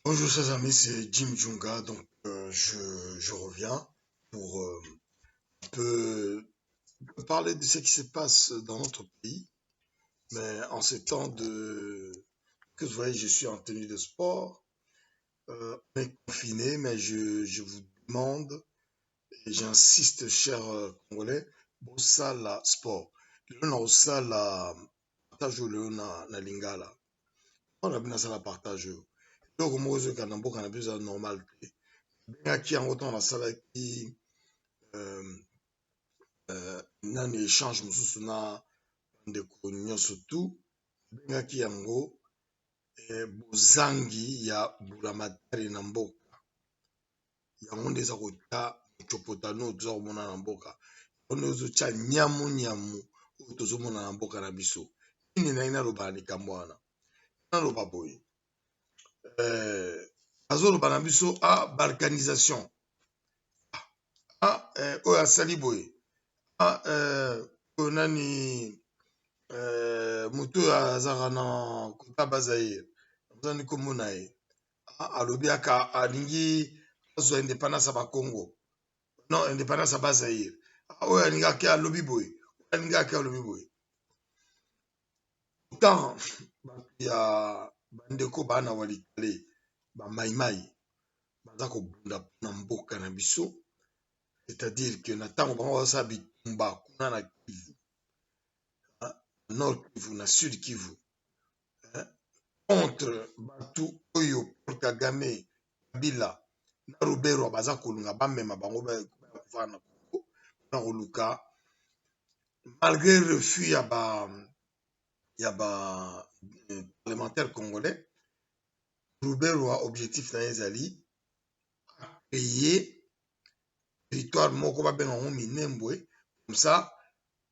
Bonjour chers amis, c'est Jim Junga, donc je reviens pour un parler de ce qui se passe dans notre pays, mais en ces temps que vous voyez, je suis en tenue de sport, on est confiné, mais je vous demande, et j'insiste, chers Congolais, bosala sport. Lelo na osala partage oyo na lingala, wana bino asala partage oyo. Eloko moko ezoyoka na mboka na biso eza normal te. Bengaki yango ntango nasalaki nani échange mosusu na ndeko nyonso tu, bengaki yango bozangi ya mbulamatari na mboka. Yango nde eza kotia mocopotano oyo toza komona na mboka, yango nde ezotia nyamu oyo tozomona na mboka na biso. Nini nayi naloba na likambo wana? Naloba boye azoloba na biso balkanisation oyo asali boye oyo nani moto oyo azaka na kota Bazaire, azani kombo na ye alobi aka alingi azwa indépendance ya bakongo, non indépendance ya Bazaire, oyo alingaki alobi boye, alobi boye pourtant bato ya bandeko bana walikale bamaimai baza kobunda mpona mboka na biso, c'est-à-dire que na ntango bango bazosala bitumba kuna na Kivu, Nord Kivu na Sud Kivu, contre bato oyo Paul Kagame, Kabila na Ruberwa baza kolunga bamema bango bakuvana na Congo na koluka, malgré refus ya ba parlementaire congolais. Ruberwa objectif na ye ezali créer territoire moko babenga yango Minembwe, comme ça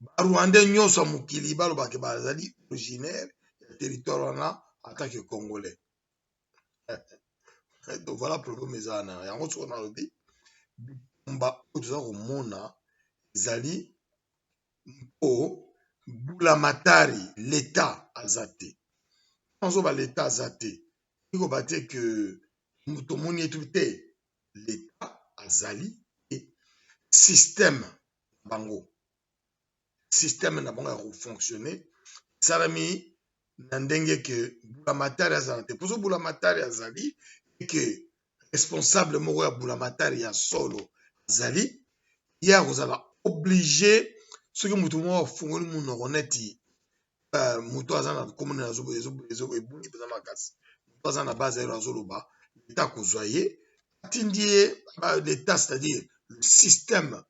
barwandais nyonso ya mokili balobake bazali originaire ya territoire wana en tant que congolais. Donc voilà problème eza wana yango soko nalobi bitumba oyo toza komona ezali mpo mbulamatari l'état aza te, azoba l'état aza te ikoba te ke tomoni etubi te, l'état azali e système na bango ya kofonctionne esalami na ndenge ke mbulamatari azala te. Poso mbulamatari azali eke responsable moko ya mbulamatari ya solo azali ye akozala oblige soki moto moko afungoli monoko neti moto aza na komoni ebungi mpenza makasi, moto aza na base ayo azoloba leta akozwa ye atindi ye l'état, c'est-à-dire le système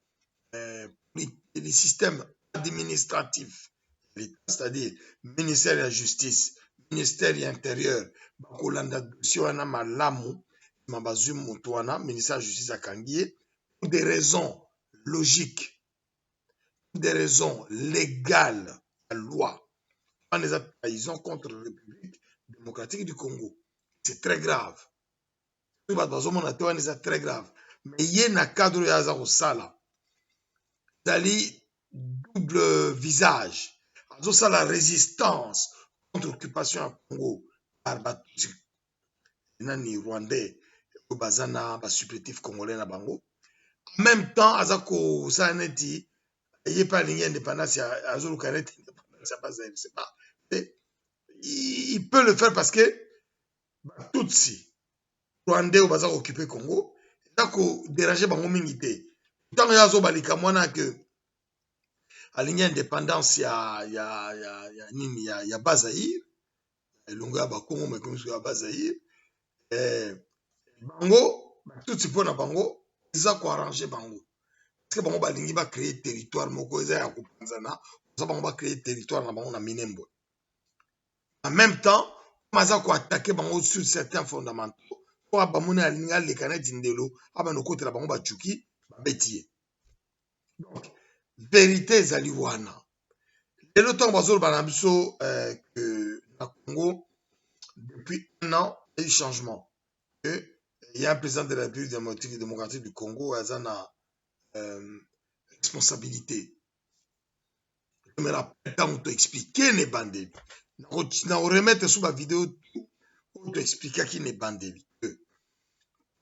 administratif, c'est-à-dire ministère de la justice, ministère ya intérieur, bakolanda dossier wana malamu ma bazwi moto wana ministère de la justice akangi ye pour des raisons logiques, des raisons légales ya loi. Wana eza trahison contre la République démocratique du Congo, c'est très grave. Bato bazomona te wana eza très grave, mais ye na cadre oyo aza kosala ezali double visage, azosala résistance contre occupation ya Congo par batutsi nani rwandais oyo baza na basupplétif congolais na bango. En même temps aza kosala neti ye mpe alingi indépendance azoluka neti indépendance ya Bazaire, c'est pas il peut le faire parce que batutsi rwandais oyo baza kooccupe Congo eza kodérange bango mingi te. Ntango ye azobalika mwana ke alingi indépendance ya nini ya Bazaire elongo ya bakongo mekomiso ya Bazaire, bango batutsi mpona bango eza koarrange bango parce que bango balingi bacréer territoire moko eza ya kopanzana, oza bango bacréer territoire na bango na Minembwe. En même temps comme aza koattake bango sur certains fondamentaux mpo bamoni alingi aleka neti ndelo abana okotela bango bacuki babeti ye. Donc vérité ezali wana lelo ntango bazoloba na biso que na Congo depuis un an il y a eu changement, il y a un président de la République démocratique du Congo aza na responsabilité. Je me rappelle quand on t'expliquait les bandits. On remettre sur ma vidéo tout, on t'expliquait qui n'est bandit.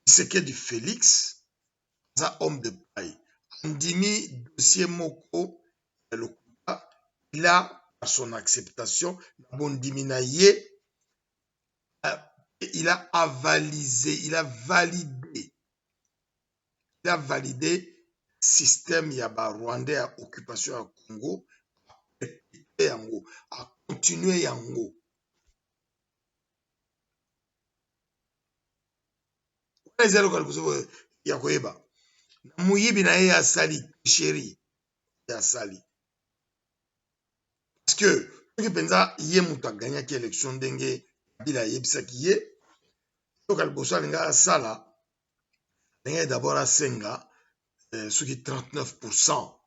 C'est que du Félix, ça homme de paille. Andimi dossier Moko, il a par son acceptation, il a avalisé, il a validé système yaba rwandais à occupation à Congo, à continuer yango. Ya koyeba muyibi na ye asali chéri ya sali parce que soki penza ye mutu aganyaki élection ndenge Kabila ayebisaki ye soka liboso alinga asala ndenge d'abord asenga soki 39%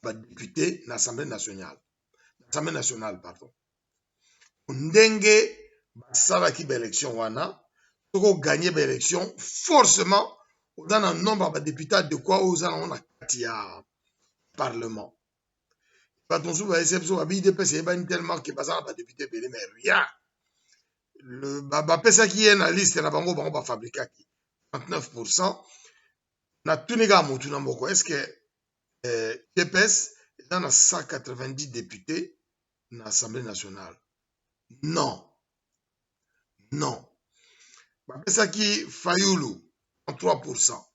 badéputé na assemblée nationale pardon ndenge basalaki baélection wana soki oganye baélection forcément oza na nombre ya badéputé adéquat oyo oza nango na kati ya parlement bato mosusu baese biso babi idps eyebani tellement ke baza na badéputé ebele mais rien bapesaki ye na liste na bango bafabrikaki 39%. Natuni kaka motu na moko est ce que idps eza na 190 députés na assemblée nationale? Non. Bapesaki Fayulu 33%.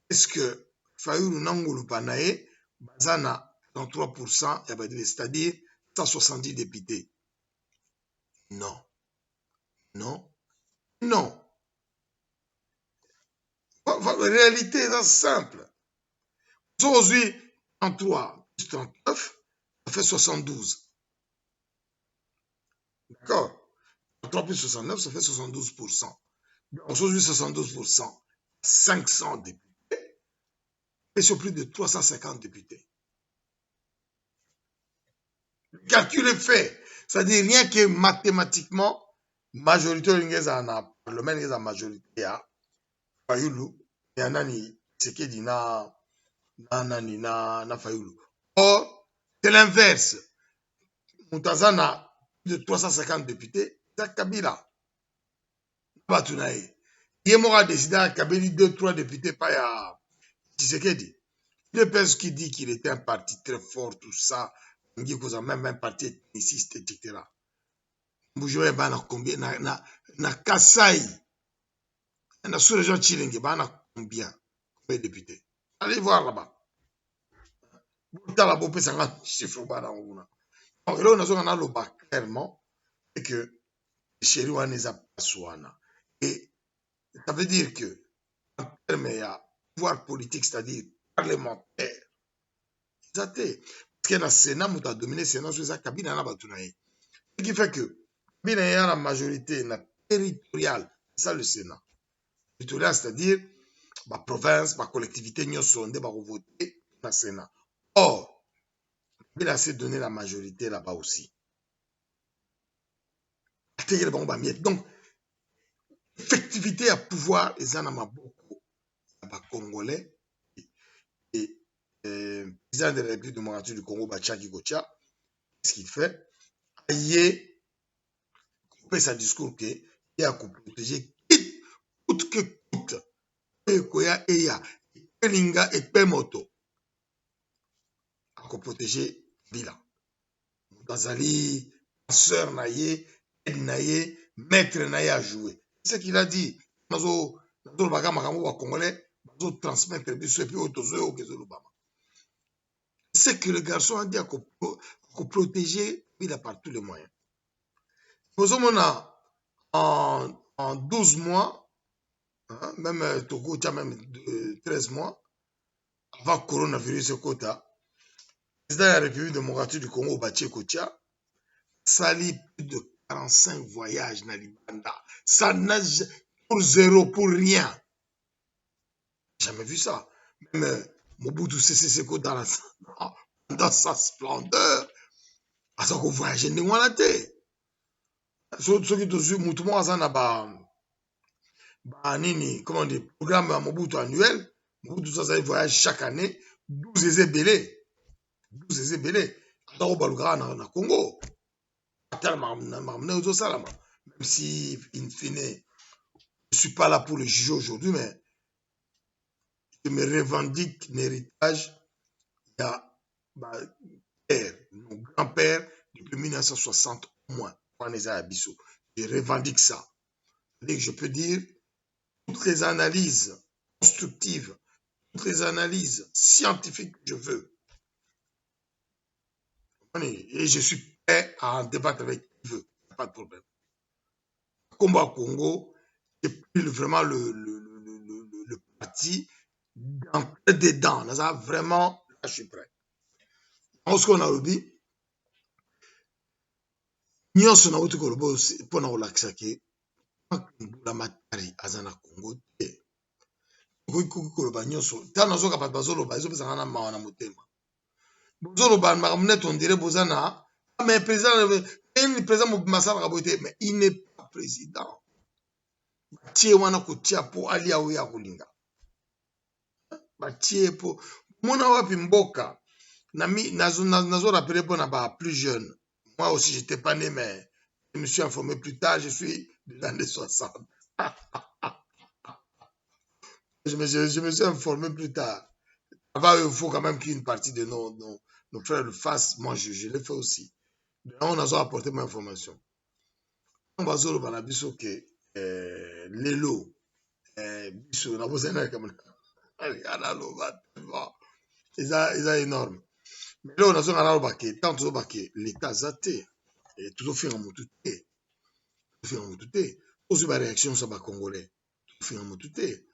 Est-ce que Fayulu na ngolupa na ye baza na 33%, c'est-à-dire 170 députés? Non. La réalité est simple. Aujourd'hui, 33 plus 39, ça fait 72. D'accord? 33 plus 69, ça fait 72%. Aujourd'hui, 72%, 500 députés, et sur plus de 350 députés. Le calcul est fait. C'est-à-dire rien que mathématiquement, majorité au parlement est la majorité à Fayulu, et à Nani, c'est qui dit na Fayulu. Or, c'est l'inverse. Moutazana, plus de 350 députés, c'est Kabila. Batunaye. Yemora décidé à Kabila 2-3 députés, pas à Tshisekedi. Deux personnes qui dit qu'il était un parti très fort, tout ça, même un parti ethniciste, etc. Boujoué, na combien, na Kassai, na sous-région Chilingue, na combien de députés? Allez voir là-bas. Clairement, et que chéri Waneza Paswana. Et ça veut dire que, en termes de pouvoir politique, c'est-à-dire parlementaire, parce que le Sénat a dominé le Sénat sur sa cabine. Ce qui fait que il y a la majorité territoriale, c'est ça le Sénat. Territorial, c'est-à-dire la province, la collectivité, nous sommes voter dans le Sénat. Or, il a assez donné la majorité là-bas aussi. Donc, effectivité à pouvoir, les en a beaucoup, Congolais, et le président de la République démocratique du Congo, Bachaki Gocha, qu'est-ce qu'il fait? Il fait sa discours qu'il y a à protéger coûte que coûte. Ekoya Eya, Elinga et Pemoto. À protéger Bila. Bazali, sœur Naye, aide Naye, maître Naye à jouer. C'est ce qu'il a dit. Nazo Bagama Congolais, Nazo transmettre et puis Otozo Kezolubama. C'est que le garçon a dit à protéger Bila par tous les moyens. Nous sommes en 12 mois, hein, même Togo, même 13 mois, avant le coronavirus, le président de la République démocratique du Congo, Baché Kocha, sali plus de 45 voyages dans l'Ibanda. Ça n'a pour zéro, pour rien. Jamais vu ça. Même Mobutu Sese Seko dans sa splendeur, à ce qu'on voyage dans la tête. Ceux qui te suivent, Moutouma, ça n'a pas. Comment dire, programme Mobutu annuel. Mobutu, ça voyage chaque année. 12 ezébélés. 12 ezébélés. na Congo. Même si, in fine, je ne suis pas là pour le juger aujourd'hui, mais je me revendique un héritage. Il y a nos grands-pères depuis 1960 au moins. Je revendique ça. Je peux dire toutes les analyses constructives, toutes les analyses scientifiques que je veux. Et je suis prêt à en débattre avec qui veut. Pas de problème. Combat Congo, j'ai pris vraiment le parti d'entrer dedans. Là, vraiment, là, je suis prêt. En ce qu'on a dit, nyonso na uti kolobo mpona kolakisa ke mbula matari aza na Congo te. Okoki koloba nyonso ntango nazoka bato bazoloba ezopesanga na mawa na motema. Bozoloba makambo neti ondire boza na mais président mobimba asalaka boye te, mais il n'est pas président. Batie wana kotia po alia oyo ya kolinga. Batie po mona wapi mboka nazo rappeler mpona ba plus jeune. Moi aussi j'étais pas né, mais je me suis informé plus tard, je suis des années 60. Je me suis informé plus tard. Avant, il faut quand même qu'une partie de nos frères le fassent. Moi, je l'ai fait aussi. On a apporté mon information. On va se dire biso que lelo biso na bozena comme ils énorme. Mais là on a zonga na baké tant to baké l'état zaté et tout faire en mututé. Faire en mututé. Aussi ba réaction ça ba congolais. Tout faire en mututé.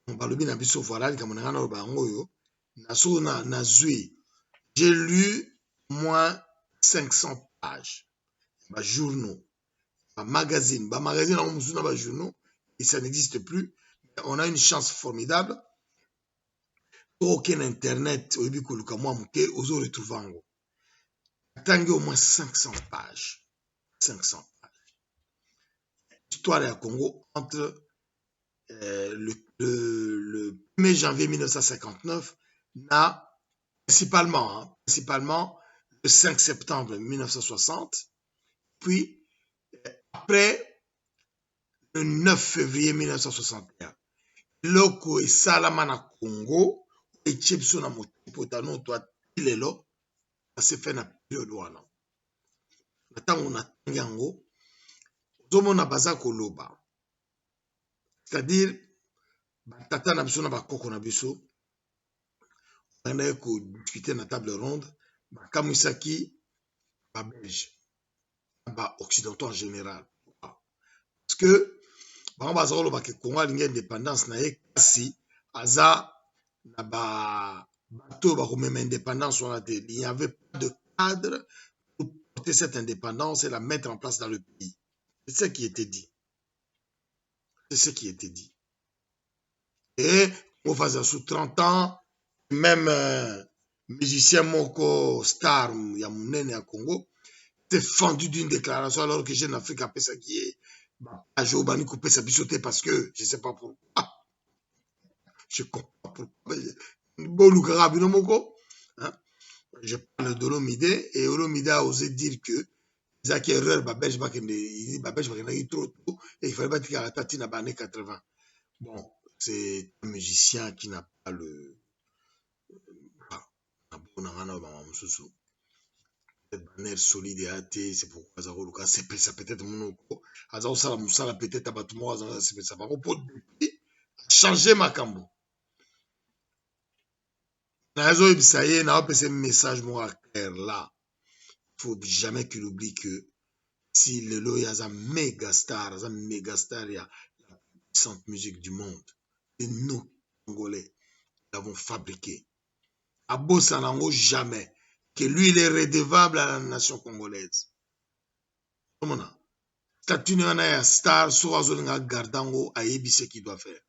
On parle bien biso voilà comme on a na ba ngoyo na so na zui. J'ai lu moins 500 pages. Ba journaux. Magazine, journaux, et ça n'existe plus. On a une chance formidable. Aucun internet, au retrouver au moins 500 pages. 500 pages. Histoire du Congo entre le 1er janvier 1959, principalement le 5 septembre 1960, puis après le 9 février 1961. Loko et Salamana Congo, et Chipso na motipotano to atilelo, ça s'est fait na période wana. Natango na tangango, zomona baza koloba. C'est-à-dire, tata na biso na bakoko na biso, on a discuté na table ronde, bakamusaki ba Belge, ba occidentaux en général. Parce que bango baza koloba ke Congo alingi indépendance na ye kasi aza na bato bakomema indépendance wana te. Il n'y avait pas de cadre pour porter cette indépendance et la mettre en place dans le pays. C'est ce qui était dit. C'est ce qui était dit. Et on faisait sous 30 ans, même musicien moko star ya munene ya Congo s'est fendu d'une déclaration alors que Jeune Afrique a fait ça qui est Ajo bani coupé sa bichoté parce que je ne sais pas pourquoi. Je comprends pourquoi. Je parle de Olomide et Olomide a osé dire que Zaki erreur, Babèche trop tôt et il fallait pas dire à la tatine à l'année 80. Bon, c'est un musicien qui n'a pas le. Banner solide et athée, c'est pourquoi ça peut-être mon ça peut-être à Batoumo, ça va changer ma cambo. Ça y est, n'a pas ce message clair là. Il faut jamais qu'il oublie que si le loya est un méga star, il y a la puissante musique du monde. Et nous, Congolais, l'avons fabriqué. À Bossanango, jamais. Que lui, il est redevable à la nation congolaise. Comment on statut un star, soit Gardango, a ébi ce qu'il doit faire.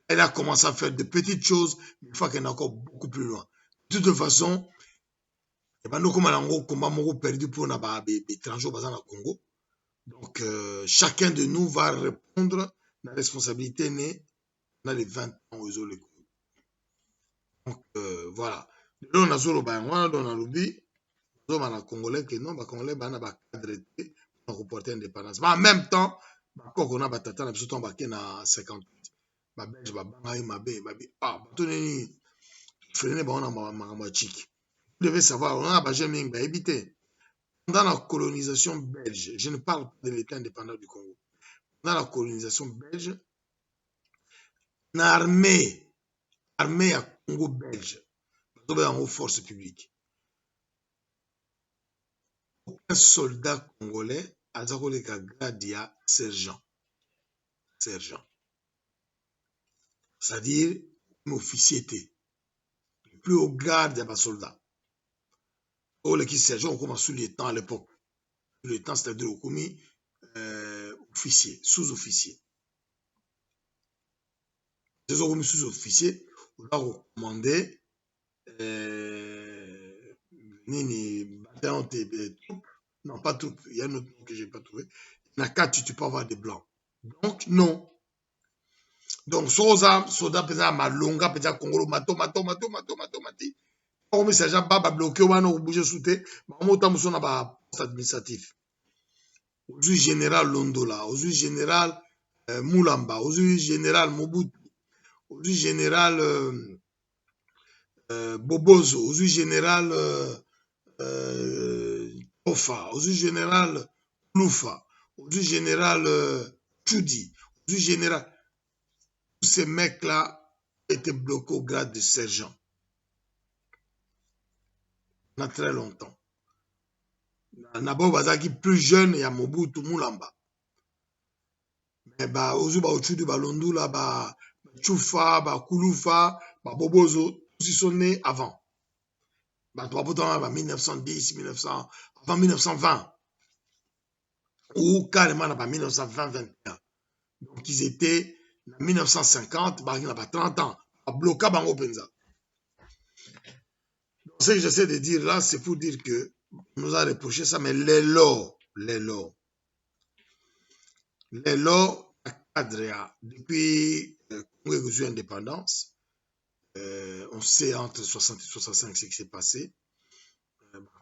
Elle a commencé à faire de petites choses, mais une fois qu'elle est encore beaucoup plus loin. De toute façon, il y a un combat perdu pour les étrangers au Congo. Donc, chacun de nous va répondre à la responsabilité née dans les 20 ans aux Donc, voilà. Là, on a sur le bain, on a lobby. les Congolais que non, les Congolais ont cadre pour reporter l'indépendance. Mais en même temps, on a batata na biso to baké na 58. Ba Belge ba banga mabe ba bi ah bato nini freiner ba on a chiki. Vous devez savoir, on a ba jeming ba éviter. Dans la colonisation belge, je ne parle pas de l'État indépendant du Congo. Dans la colonisation belge, l'armée à Congo belge, en force publique. Aucun soldat congolais a dit que grade sergent. Sergent. C'est-à-dire, un officier. Le plus haut grade, il y a pas soldat. Ou les sergent, on commence sous lieutenant à l'époque. Sous lieutenant, c'est-à-dire au commis officier, sous-officier. Les autres sous-officiers, on a recommandé nini bataillon troupes. Non, pas troupes. Il y a un autre nom que je n'ai pas trouvé. Il y en a 4, tu peux avoir des blancs. Donc, non. Donc, soza, soda, pesa, malonga, pesa, Congolo, mato. Comme sergent baba bloqué, on a bougé sous terre. On a mis un poste administratif. Aujourd'hui, général Londola, aujourd'hui, général Moulamba, aujourd'hui, général Mobutu, aujourd'hui, général Bobozo, aujourd'hui, général Ofa, aujourd'hui, général Loufa, aujourd'hui, général Choudi, aujourd'hui, général. Tous ces mecs-là étaient bloqués au grade de sergent. On a très longtemps. Nabo Bazaki plus jeune, il y a Mobutu Moulamba. Mais bah, Ozu, bah, Ochudu, bah, Londula, bah, Choufa, bah, Kouloufa, bah, Bobozo, tous ils sont nés avant. Bah, 1910, 1900, avant 1920. Ou carrément, bah, 1920-21. Donc, ils étaient en 1950, bah, il n'y a pas 30 ans. Bah, bloqué, bah, Penza. Donc, ce que j'essaie de dire là, c'est pour dire que on nous a reproché ça, mais les lots, cadre depuis qu'on a eu l'indépendance, on sait entre 60 et 65 ce qui s'est passé.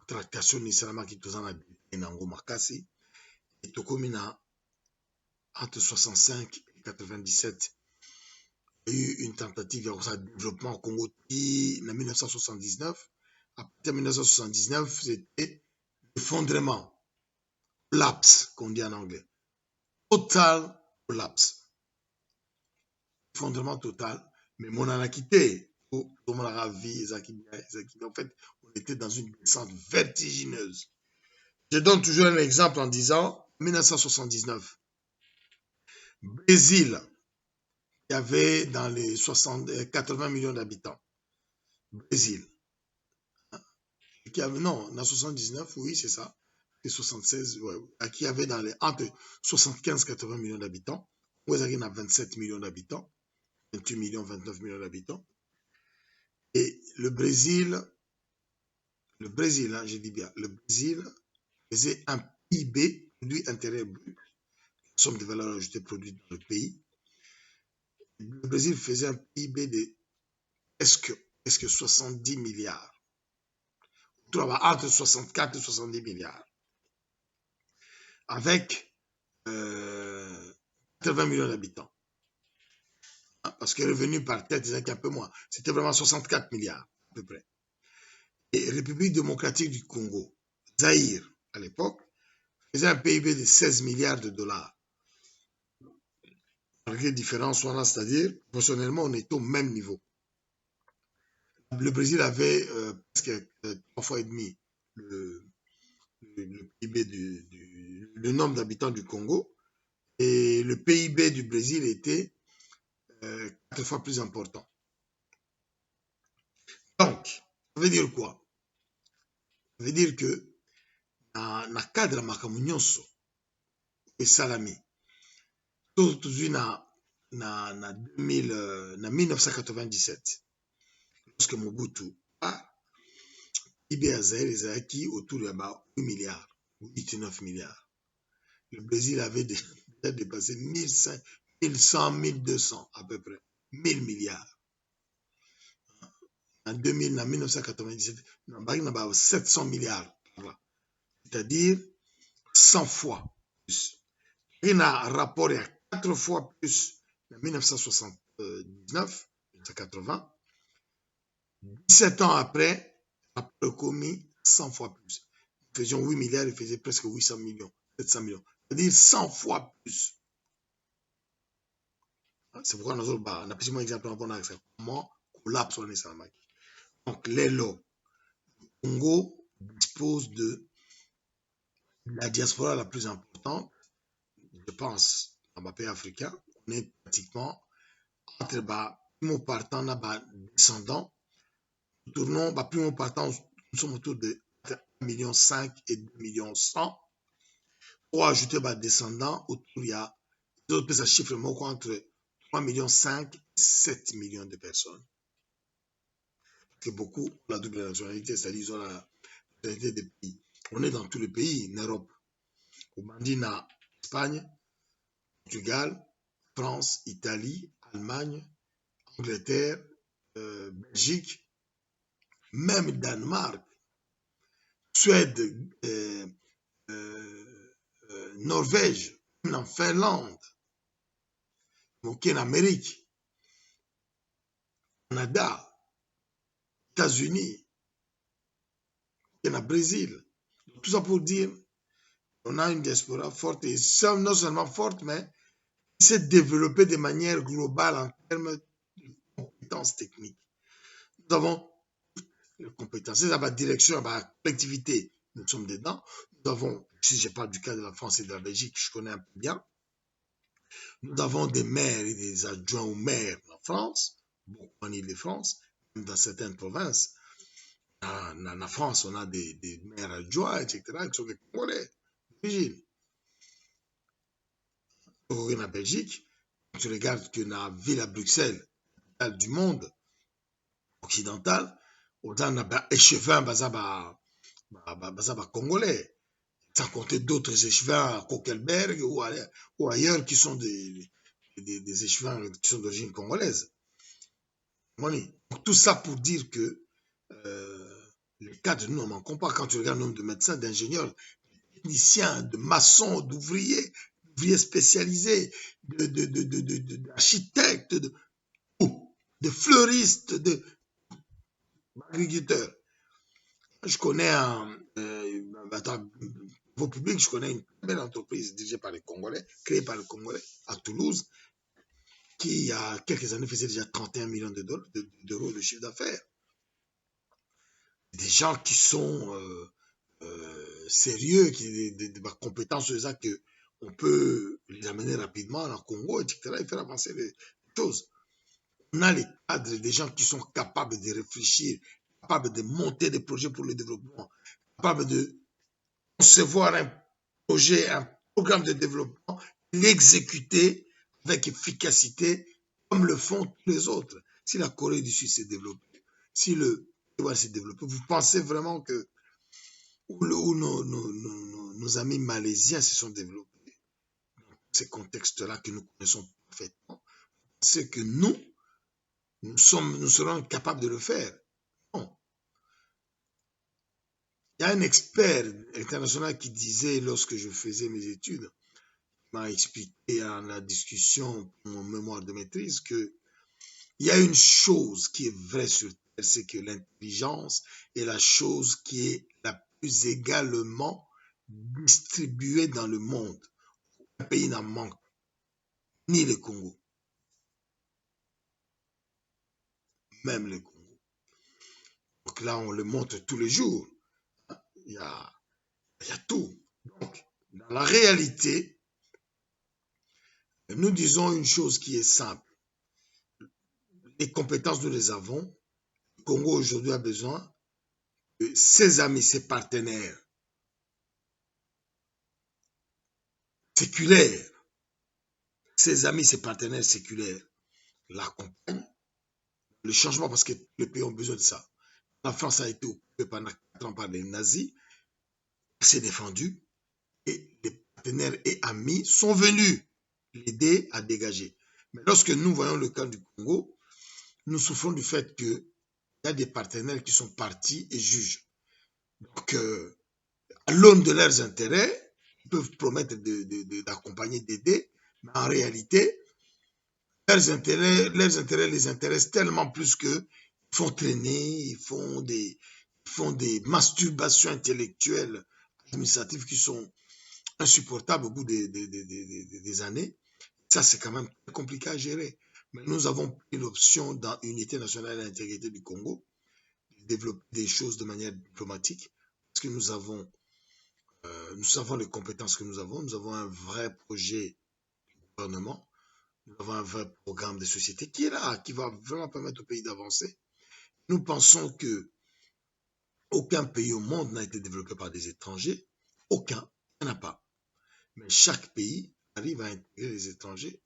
Tractation nécessairement qui est en Makasi. Et Tokomina, entre 65 et 97, il y a eu une tentative de développement au Congo en 1979. À partir de 1979, c'était effondrement, collapse, qu'on dit en anglais. Total collapse. Effondrement total. Mais mon en a quitté. Tout le monde a vie. En fait, on était dans une descente vertigineuse. Je donne toujours un exemple en disant 1979. Brésil, il y avait dans les 80 millions d'habitants. Brésil. Non, dans 79, oui, c'est ça. Et 76, ouais, qui avait dans les entre 75 et 80 millions d'habitants. Vous avez 27 millions d'habitants, 28 millions, 29 millions d'habitants. Et le Brésil, hein, je dis bien, le Brésil faisait un PIB, produit intérieur brut, somme de valeur ajoutée produite dans le pays. Le Brésil faisait un PIB de presque 70 milliards. Entre 64 et 70 milliards. Avec 80 millions d'habitants. Parce que revenu par tête, c'est un peu moins. C'était vraiment 64 milliards, à peu près. Et République démocratique du Congo, Zaïre, à l'époque, faisait un PIB de 16 milliards de dollars. Malgré différence, c'est-à-dire, proportionnellement, on est au même niveau. Le Brésil avait presque 3 fois et demi le PIB le nombre d'habitants du Congo. Et le PIB du Brésil était 4 fois plus important. Donc, ça veut dire quoi? Ça veut dire que dans le cadre de makambo nyonso esalami tozwi na 1997 lorsque Mobutu PIB ya Zaïre ezalaki autour de 8 milliards, 8-9 milliards. Le Brésil avait déjà dépassé 1100, 1200 à peu près, 1000 milliards. En 1997, on a 700 milliards c'est-à-dire 100 fois plus. Il a un rapport à 4 fois plus en 1979, 1980. 17 ans après, a commis 100 fois plus. Nous faisions 8 milliards, il faisait presque 800 millions, 700 millions. C'est-à-dire 100 fois plus. C'est pourquoi nous avons un petit exemple pour comment collapse on est sur la maquille. Donc, les lots. Congo dispose de la diaspora la plus importante, je pense, dans le pays africain. On est pratiquement entre primo partant, descendants. Nous tournons, primo partant, nous sommes autour de 1,5 million et 2,1 millions. Pour ajouter descendants, autour il y a d'autres chiffres entre 3,5 millions et 7 millions de personnes. C'est beaucoup ont la double nationalité, c'est-à-dire ils ont la nationalité des pays. On est dans tous les pays, en Europe. Au Mandina, Espagne, Portugal, France, Italie, Allemagne, Angleterre, Belgique, même Danemark, Suède, Norvège, en Finlande, donc en Amérique, Canada, États-Unis, en Brésil. Tout ça pour dire on a une diaspora forte et non seulement forte, mais qui s'est développée de manière globale en termes de compétences techniques. Nous avons les compétences, la direction, la collectivité, nous sommes dedans. Nous avons, si je parle du cas de la France et de la Belgique, je connais un peu bien. Nous avons des maires et des adjoints aux maires en France, beaucoup en Ile-de-France, même dans certaines provinces. En France, on a des maires adjoints, etc., qui sont des Congolais d'origine. En Belgique, quand tu regardes que dans la ville à Bruxelles, du monde occidental, on a échevin, congolais, sans compter d'autres échevins à Kokelberg ou ailleurs qui sont des échevins qui sont d'origine congolaise. Tout ça pour dire que les cadres, nous n'en manquons pas. Quand tu regardes le nombre de médecins, d'ingénieurs, de techniciens, de maçons, d'ouvriers spécialisés, d'architectes, de fleuristes, d'agriculteurs. Je connais au public, je connais une belle entreprise dirigée par les Congolais, créée par les Congolais à Toulouse, qui il y a quelques années faisait déjà 31 millions d'euros de chiffre d'affaires. Des gens qui sont sérieux, qui des compétences sur ça que on peut les amener rapidement en Congo, etc., et faire avancer les choses. On a les cadres, des gens qui sont capables de réfléchir, capables de monter des projets pour le développement, capables de concevoir un projet, un programme de développement, l'exécuter avec efficacité, comme le font tous les autres. Si la Corée du Sud s'est développée, si le Taiwan s'est développé, vous pensez vraiment que où nos amis malaisiens se sont développés, dans ces contextes-là que nous connaissons parfaitement, c'est que nous serons capables de le faire. Non. Il y a un expert international qui disait, lorsque je faisais mes études, m'a expliqué en la discussion pour mon mémoire de maîtrise que il y a une chose qui est vraie sur Terre, c'est que l'intelligence est la chose qui est la plus également distribuée dans le monde. Un pays n'en manque, ni le Congo, même le Congo. Donc là, on le montre tous les jours. Il y a tout. Donc, dans la réalité, nous disons une chose qui est simple. Les compétences, nous les avons. Le Congo aujourd'hui a besoin de ses amis, ses partenaires séculaires, ses amis, ses partenaires séculaires l'accompagnent. Le changement, parce que les pays ont besoin de ça. La France a été occupée pendant 4 ans par les nazis, s'est défendue et les partenaires et amis sont venus l'aider à dégager. Mais lorsque nous voyons le cas du Congo, nous souffrons du fait qu'il y a des partenaires qui sont partis et jugent. Donc, à l'aune de leurs intérêts, ils peuvent promettre d'accompagner, d'aider, mais en réalité, leurs intérêts les intéressent tellement plus qu'ils font traîner, ils font des masturbations intellectuelles, administratives qui sont insupportables au bout des années. Ça, c'est quand même compliqué à gérer. Mais nous avons pris l'option dans l'unité nationale et l'intégrité du Congo de développer des choses de manière diplomatique parce que nous savons les compétences que nous avons un vrai projet de gouvernement, nous avons un vrai programme de société qui est là, qui va vraiment permettre au pays d'avancer. Nous pensons que aucun pays au monde n'a été développé par des étrangers, aucun, il n'y en a pas. Mais chaque pays arrive à intégrer les étrangers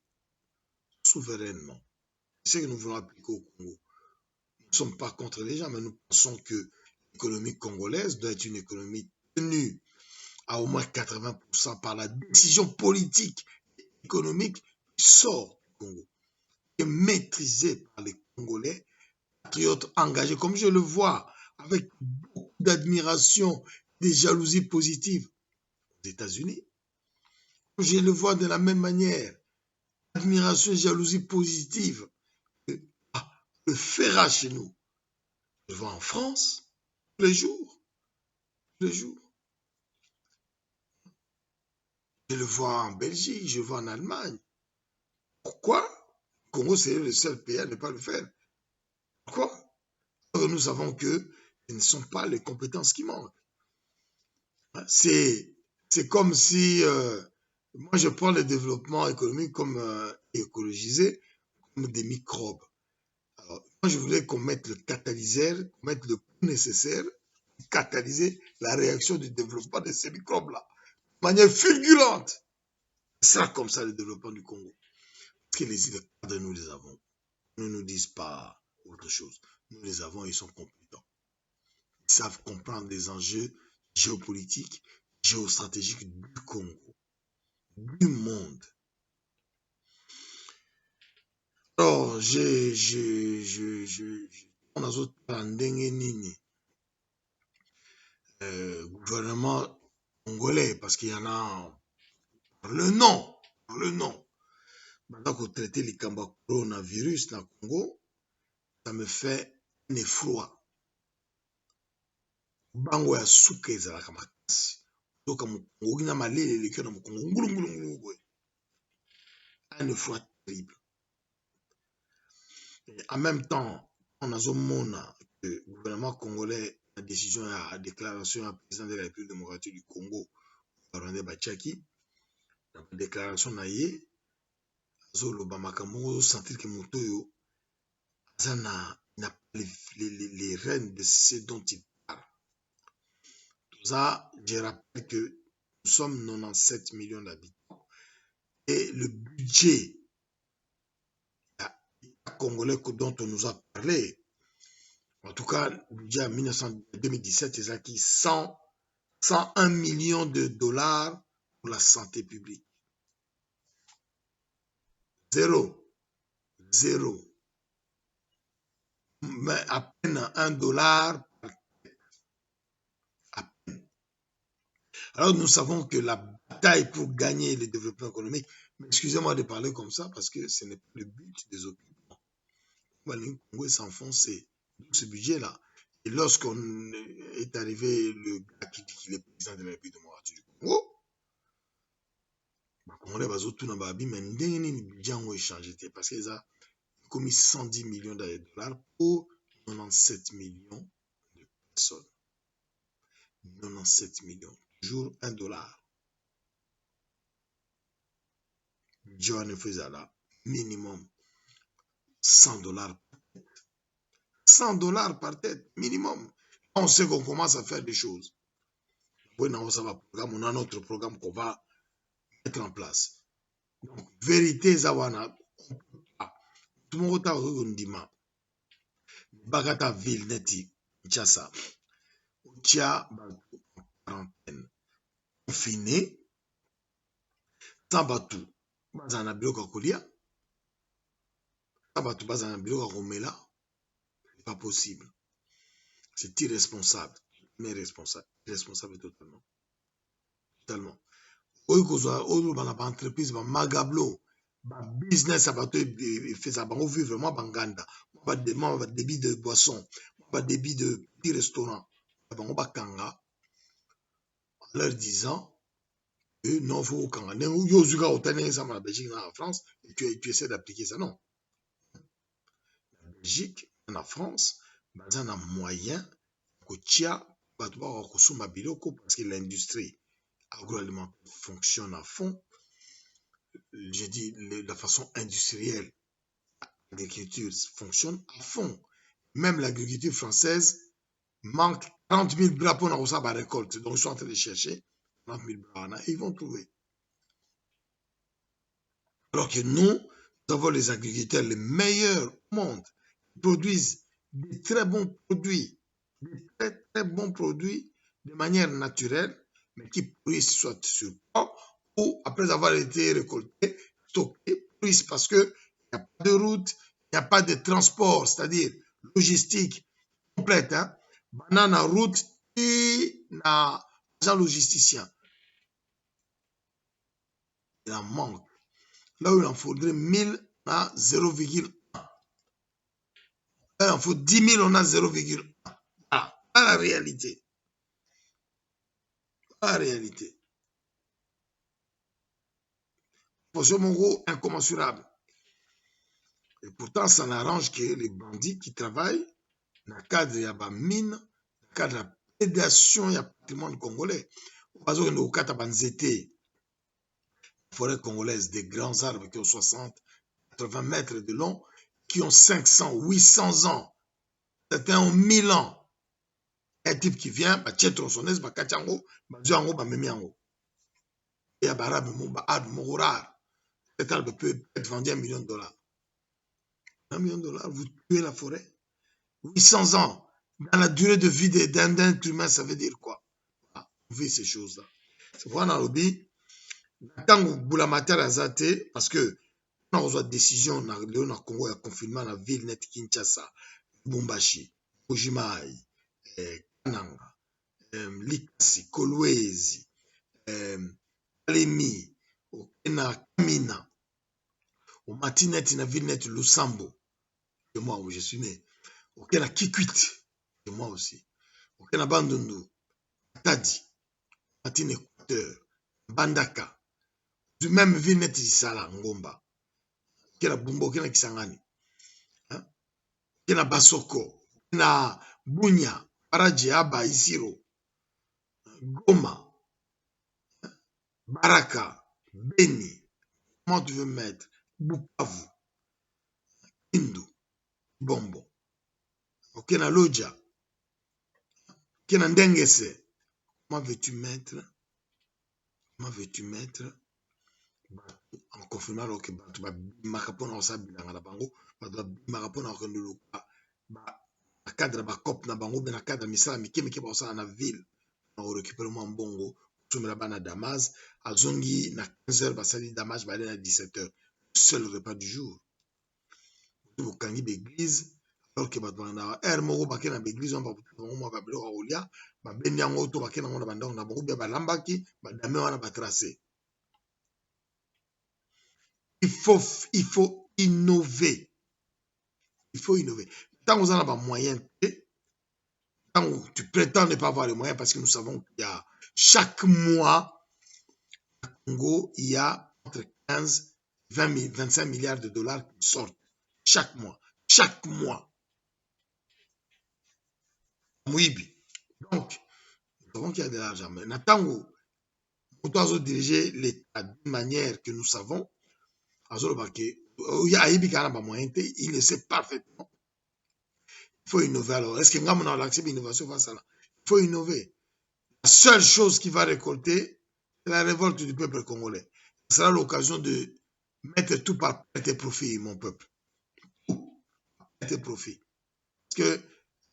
souverainement. C'est ce que nous voulons appliquer au Congo. Nous ne sommes pas contre les gens, mais nous pensons que l'économie congolaise doit être une économie tenue à au moins 80% par la décision politique et économique qui sort du Congo, qui est maîtrisée par les Congolais, patriotes engagés, comme je le vois, avec beaucoup d'admiration, des jalousies positives aux États-Unis. Je le vois de la même manière, admiration et jalousie positive le fera chez nous. Je le vois en France, tous les jours, tous les jours. Je le vois en Belgique, je le vois en Allemagne. Pourquoi? Le Congo, c'est le seul pays à ne pas le faire. Pourquoi? Parce que nous savons que ce ne sont pas les compétences qui manquent. C'est comme si, moi je prends le développement économique comme écologisé, comme des microbes. Alors, moi je voulais qu'on mette le catalyseur, qu'on mette le coup nécessaire pour catalyser la réaction du développement de ces microbes-là, de manière fulgurante. C'est ça comme ça le développement du Congo. Parce que les cadres, nous les avons. Ils ne nous disent pas autre chose. Nous les avons, ils sont compétents. Ils savent comprendre les enjeux géopolitiques, géostratégiques du Congo, du monde. Alors, on a d'autres gouvernement congolais, parce qu'il y en a par le nom, par le nom. Maintenant qu'on traiter les coronavirus dans le Congo, ça me fait un effroi. Bango ya suka ezalaka makasi. Soka mokongo na malele eleki na mokongo ngulungulungulu boye. Un effroi terrible. Et en même temps, on a zomona que le gouvernement congolais a décision à déclaration à président de la République démocratique du Congo, Rwanda Bachaki, la déclaration na ye, azoloba makambo sentir que motoyo azana na les rênes de ce dont il parle. Tout ça, je rappelle que nous sommes 97 millions d'habitants et le budget congolais dont on nous a parlé, en tout cas, le budget en 2017, c'est acquis 101 millions de dollars pour la santé publique. Zéro. Zéro. Mais à peine $1 par tête. À peine. Alors nous savons que la bataille pour gagner le développement économique, mais excusez-moi de parler comme ça parce que ce n'est pas le but des occupants. Le Congo s'enfoncer dans ce budget-là. Et lorsqu'on est arrivé, le gars qui dit qu'il est président de la République démocratique du Congo, bakongolais bazotuna babi mais ndenge nini budget yango échangé te parce que eza commis 110 millions de dollars pour 97 millions de personnes. 97 millions, toujours $1. Budget wana faisait là minimum $100 par tête. $100 par tête, minimum. On sait qu'on commence à faire des choses. Oui, ça va programme, on a notre programme qu'on va mettre en place. Donc, vérité, Zawana, on peut pas. Tout le monde a dit, Bagata ville neti, Tchassa, Tcha, quarantaine, confiné, Tabatu, Bazana Biloka Kolia, Tabatu Bazana Biloka Romela, c'est pas possible. C'est irresponsable, mais responsable totalement. Tellement. Oyo kozwa oyo bana ba entreprise ba magablo ba business à bateau fait ça bango vivre moi banganda ba débit de boisson ba débit de petits restaurants bango bakanga en leur disant que non faut kanga ne yo zuka otane ça en Belgique en France et tu essaies d'appliquer ça non en Belgique en France baza na moyen kotia bato ba kosomba biloko parce que l'industrie agroalimentaire fonctionne à fond. Je dis la façon industrielle, l'agriculture fonctionne à fond. Même l'agriculture française manque 30 000 bras pour la récolte. Donc, ils sont en train de chercher 30 000 bras et ils vont trouver. Alors que nous avons les agriculteurs les meilleurs au monde. Ils produisent des très bons produits, des très très bons produits de manière naturelle, mais qui produisent soit sur port ou après avoir été récoltés, stockés, produisent parce qu'il n'y a pas de route, il n'y a pas de transport, c'est-à-dire logistique complète. Hein? Banane en route et na agent logisticien. Il en manque. Là où il en faudrait 1000, on a 0,1. Là, il en faut 10 000, on a 0,1. Voilà, la réalité. La réalité. Potion Mongo incommensurable. Et pourtant, ça n'arrange que les bandits qui travaillent dans le cadre de la mine, dans le cadre de la prédation et du patrimoine congolais. Parce que nous avons banzété, forêt congolaise, des grands arbres qui ont 60, 80 mètres de long, qui ont 500, 800 ans. Certains ont 1000 ans. Un type qui vient, bah, tient tronçonneuse, bah, kachango, bah, zuango, bah, memiango. Et à barabe, bah, ad, rare. Cet arbre peut être vendu à $1 million. $1 million, vous tuez la forêt. 800 ans. Dans la durée de vie d'un être humain, ça veut dire quoi? Ah, on vit ces choses-là. C'est pourquoi dans le lobby, quand vous boulez matin à Zate, parce que quand on a décision dans le Congo, il y a confinement dans la ville net Kinshasa, Lubumbashi, Ojimai, Kananga, Likasi, Kolwezi, Kalemi, Okena, Kamina, au Matinet, dans la ville net Lusambo, c'est moi où je suis né, Okena Kikwit, c'est moi aussi, Okena Bandundu, Tadi, Matin Équateur, Bandaka, du même ville net Isala, Ngomba, Okena Bumbo, Okena Kisangani, hein? Okena Basoko, Okena Bunya, Paraji, Aba, Isiro, Goma, Baraka, Beni, comment tu veux mettre, Bukavu, Kindu, Bombo, Okena Loja, Okena Ndengese, comment veux-tu mettre en confinement alors que tu vas marapona au sabi dans la bango, tu vas marapona au rendez-vous, na cadre ba cop na bango, na cadre misala mike mike ba ça na ville, on récupère moi mbongo, tumela bana Damas, azongi na 15h basali Damas ba na 17h, seul repas du jour. Vous kangi l'église alors que bato na moko bakena l'église on ba mo ba bilo olia, ba benyango to bakena ngona bandong na bango ba lambaki, ba dame wana ba tracer. Il faut innover. Il faut innover. Tant que vous en avez moyen, tant que tu prétends ne pas avoir les moyens, parce que nous savons qu'il y a chaque mois, au Congo, il y a entre 15, 20 000, 25 milliards de dollars qui sortent. Chaque mois. Chaque mois. Mouibi. Donc, nous savons qu'il y a de l'argent. Mais Natango, on doit diriger l'État d'une manière que nous savons. Il le sait parfaitement. Il faut innover alors. Est-ce que nous avons accepté l'innovation face à ça? Il faut innover. La seule chose qui va récolter, c'est la révolte du peuple congolais. Ce sera l'occasion de mettre tout par perte et profit, mon peuple. Tout par perte et profit. Parce que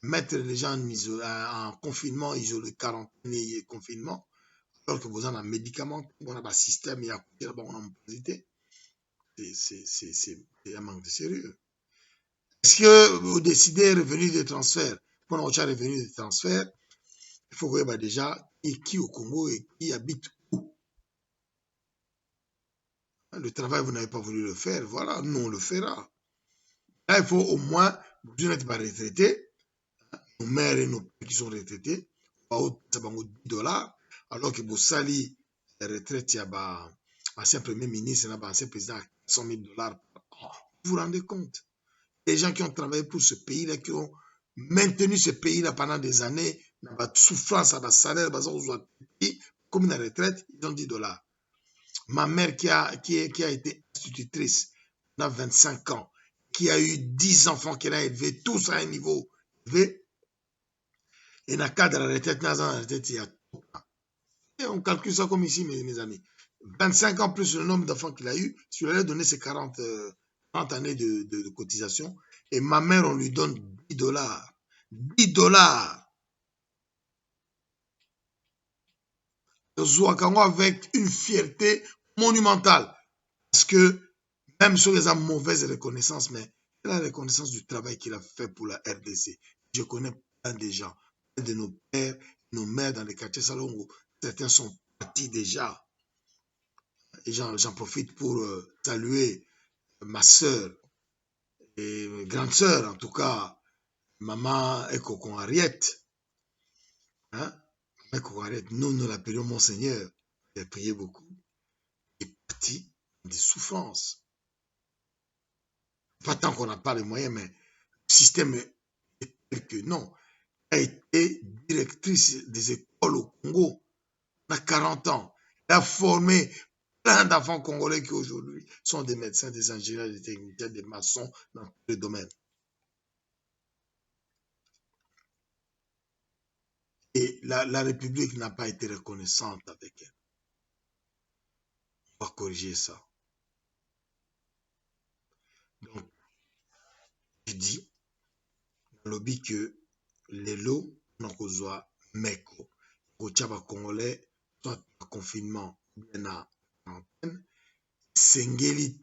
mettre les gens en confinement, isolé, quarantaine et confinement, alors que vous avez un médicament, on a un système, il y a une positivité, c'est un manque de sérieux. Est-ce que vous décidez de revenir de transfert? Pour notre revenu de transfert, il faut voir déjà qui au Congo et qui habite où. Le travail, vous n'avez pas voulu le faire. Voilà, nous, on le fera. Là, il faut au moins, vous n'êtes pas retraité. Nos mères et nos pères qui sont retraités, ça va 10 $, alors que Bossali, la retraite, il y a ancien premier ministre, ancien président, 100 000 $. Vous vous rendez compte? Les gens qui ont travaillé pour ce pays-là, qui ont maintenu ce pays-là pendant des années, la souffrance, la salaire, comme une retraite, ils ont 10 $. Ma mère qui a été institutrice pendant 25 ans, qui a eu 10 enfants qu'elle a élevés, tous à un niveau élevé, et dans le cadre de la retraite, dans la retraite, il y a tout. Et on calcule ça comme ici, mes amis. 25 ans plus le nombre d'enfants qu'il a eu, si on lui a donné ses 40 années de cotisation, et ma mère, on lui donne 10 $. 10 $. Zouakango avec une fierté monumentale. Parce que même si les a mauvaise reconnaissance, mais c'est la reconnaissance du travail qu'il a fait pour la RDC. Je connais plein de gens, plein de nos pères, nos mères dans les quartiers Salongo. Certains sont partis déjà. Et j'en profite pour saluer ma soeur et grande sœur, en tout cas, maman Ekokon Ariette. Hein? Ekokon Ariette, nous l'appelions Monseigneur. Il a prié beaucoup. Il est parti des souffrances. Pas tant qu'on n'a pas les moyens, mais le système est tel que non. Elle a été directrice des écoles au Congo. Elle a 40 ans. Elle a formé plein d'enfants congolais qui aujourd'hui sont des médecins, des ingénieurs, des techniciens, des maçons dans tous les domaines. Et la République n'a pas été reconnaissante avec elle. On va corriger ça. Donc, je dis, dans le lobby que les lots n'ont pas meko. Au Tchaba congolais, soit en confinement, bien à quarantaine, sengeli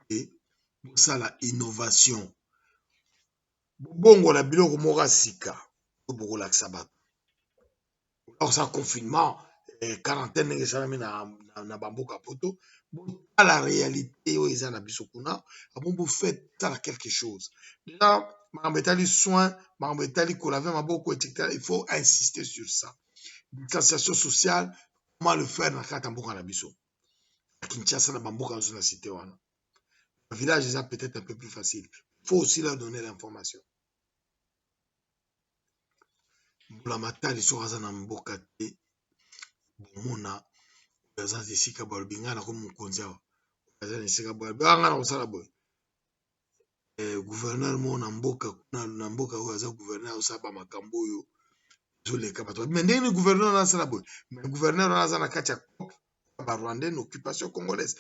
ça la innovation. Bongo la biloko moko sika, beaucoup la sabat. Alors ça confinement, quarantaine ndenge esalami na bamboka poto, à la réalité oyo eza na biso kuna, abombo fait tala quelque chose. Déjà, makambo etali soin, makambo etali kolave maboko, etc. Il faut insister sur ça. Distanciation sociale, comment le faire na kati ya mboka na biso. À Kinshasa na bamboka na la cité wana. Le village est peut-être un peu plus facile. Il faut aussi leur donner l'information. Mbulamatari so aza na mboka te bomona aza esika balobi ngai nakomi mokonzi awa aza na esika boye ngai na kosala boye gouverneur moko na mboka oyo aza gouverneur azosala bamakambo oyo ezoleka bato me ndenge ni gouverneur wana asala boye me gouverneur wana aza na kati ya COP barwandais na occupation congolaise.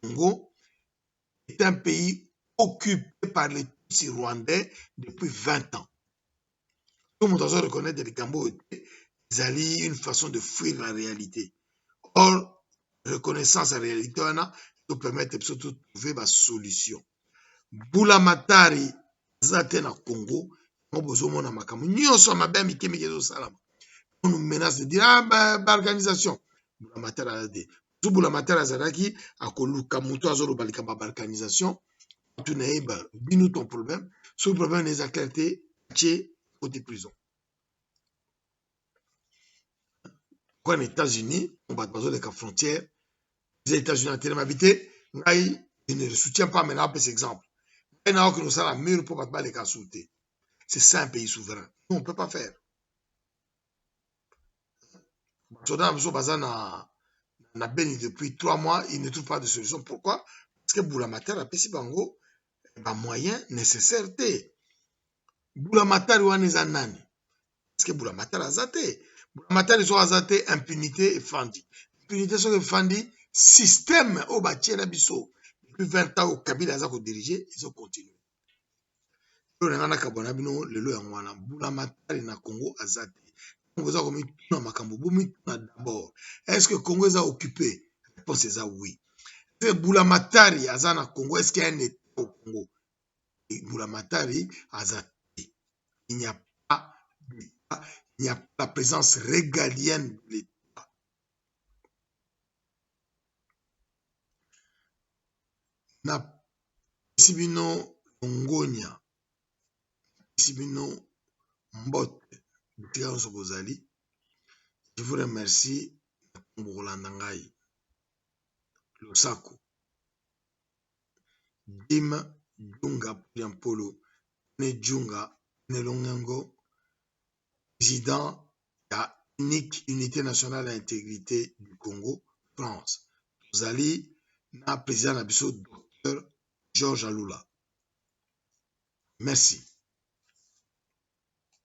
Congo est un pays occupé par les Tutsis rwandais depuis 20 ans. Tout le monde doit reconnaître les Gambo, ils allaient une façon de fuir la réalité. Or, reconnaissance à la réalité, on a nous permettre de trouver une solution. Bulamatari, Zate na Congo, on a besoin de makamu. Nous sommes bien mikemike zo salama. On nous menace de dire ah balkanisation. Bulamatari a dit. Tout Bulamatari azaraki akoluka muto azolo balika ba balkanisation. Tu n'es pas dis-nous ton problème. Ce problème n'est pas clairté, tu côté prison. Quand les États-Unis, on va passer les frontières, les États-Unis ont tellement habité, je ne le soutiens pas maintenant pour cet exemple. Et nous avons la mur pour battre les cas sautés. C'est ça un pays souverain. Nous, on ne peut pas faire. Na Beni depuis 3 mois, il ne trouve pas de solution. Pourquoi? Parce que Boulamater a payé bango les moyens nécessaires. Boulamater ou nani? Parce que Boulamater a zaté. Boulamater ils ont zaté impunité et fandi. Impunité sur le fandi, système au bâti na biso. Depuis 20 ans au Kabila a dirigé, ils ont continué. Le Nana Kabona bino le lo yangwana Boulamater na Congo a zaté. D'abord, est-ce que Congo est occupé? La réponse est oui. Boulamatari Azana Congo, est-ce qu'il y a un État au Congo? Boulamatari Azati. Il n'y a pas d'État, il n'y a pas la présence régalienne de l'État. na pesi bino longonia, pesi bino mbote bitika nyonso bozali. Je vous remercie na kolanda ngai. Losako Dima Junga Piampolo ne Junga ne Longengo, président de unique Unité nationale et intégrité du Congo, France. Zali na président na biso Dr. Georges Alula. Merci.